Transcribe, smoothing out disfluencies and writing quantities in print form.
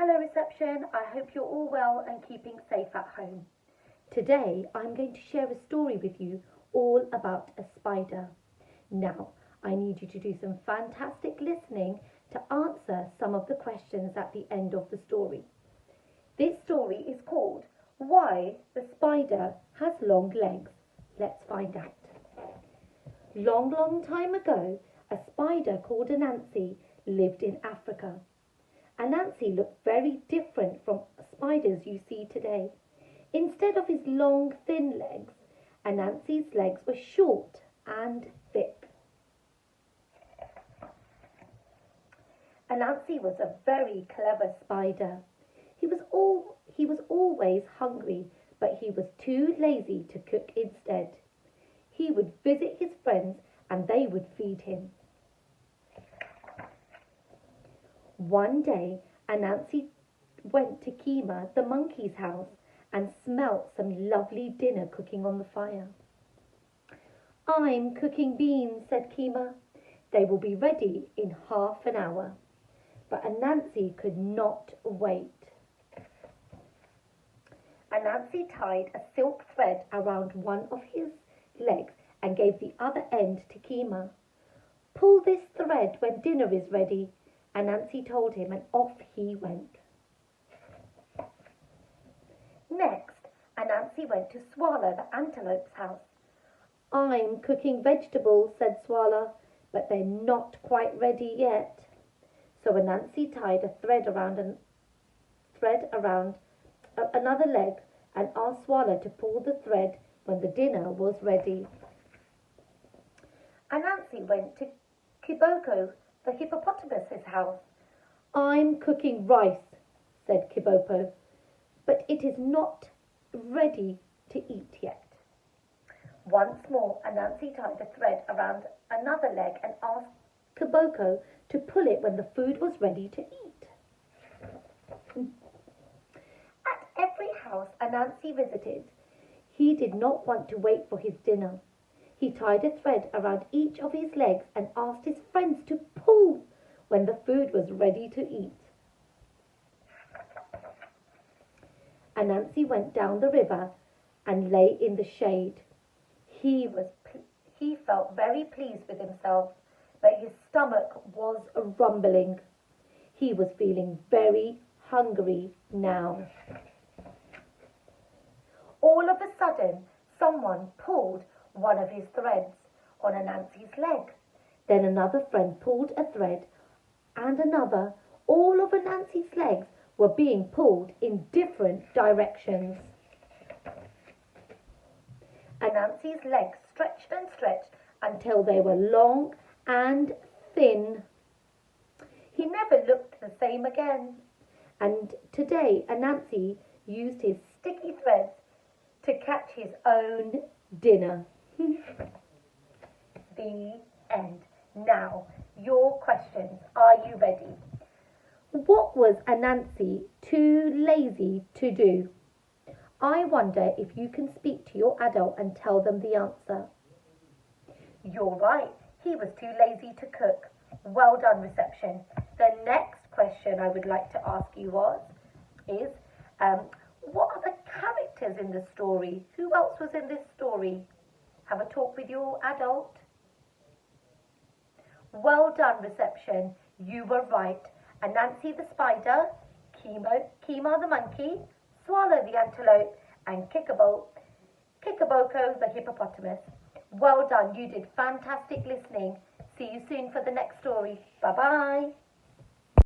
Hello reception, I hope you're all well and keeping safe at home. Today I'm going to share a story with you all about a spider. Now I need you to do some fantastic listening to answer some of the questions at the end of the story. This story is called Why the Spider Has Long Legs. Let's find out. Long time ago, a spider called Anansi lived in Africa. Anansi looked very different from spiders you see today. Instead of his long, thin legs, Anansi's legs were short and thick. Anansi was a very clever spider. He was always hungry, but he was too lazy to cook instead. He would visit his friends and they would feed him. One day, Anansi went to Kima, the monkey's house, and smelt some lovely dinner cooking on the fire. "I'm cooking beans," said Kima. "They will be ready in half an hour." But Anansi could not wait. Anansi tied a silk thread around one of his legs and gave the other end to Kima. "Pull this thread when dinner is ready," Anansi told him, and off he went. Next, Anansi went to Swallow the antelope's house. "I'm cooking vegetables," said Swallow, "but they're not quite ready yet." So Anansi tied a thread around another leg and asked Swallow to pull the thread when the dinner was ready. Anansi went to Kiboko, the hippopotamus's house. "I'm cooking rice," said Kiboko, "but it is not ready to eat yet." Once more, Anansi tied a thread around another leg and asked Kiboko to pull it when the food was ready to eat. At every house Anansi visited, he did not want to wait for his dinner. He tied a thread around each of his legs and asked his friends to pull when the food was ready to eat. Anansi went down the river and lay in the shade. He felt very pleased with himself, but his stomach was rumbling. He was feeling very hungry now. All of a sudden, someone pulled one of his threads on Anansi's leg. Then another friend pulled a thread and another. All of Anansi's legs were being pulled in different directions. Anansi's legs stretched and stretched until they were long and thin. He never looked the same again. And today Anansi used his sticky threads to catch his own dinner. The end. Now, your questions. Are you ready? What was Anansi too lazy to do? I wonder if you can speak to your adult and tell them the answer. You're right. He was too lazy to cook. Well done, reception. The next question I would like to ask you is what are the characters in the story? Who else was in this story? Have a talk with your adult. Well done, reception. You were right. Anansi the spider, Kima the monkey, Swallow the antelope, and Kikaboko the hippopotamus. Well done. You did fantastic listening. See you soon for the next story. Bye-bye.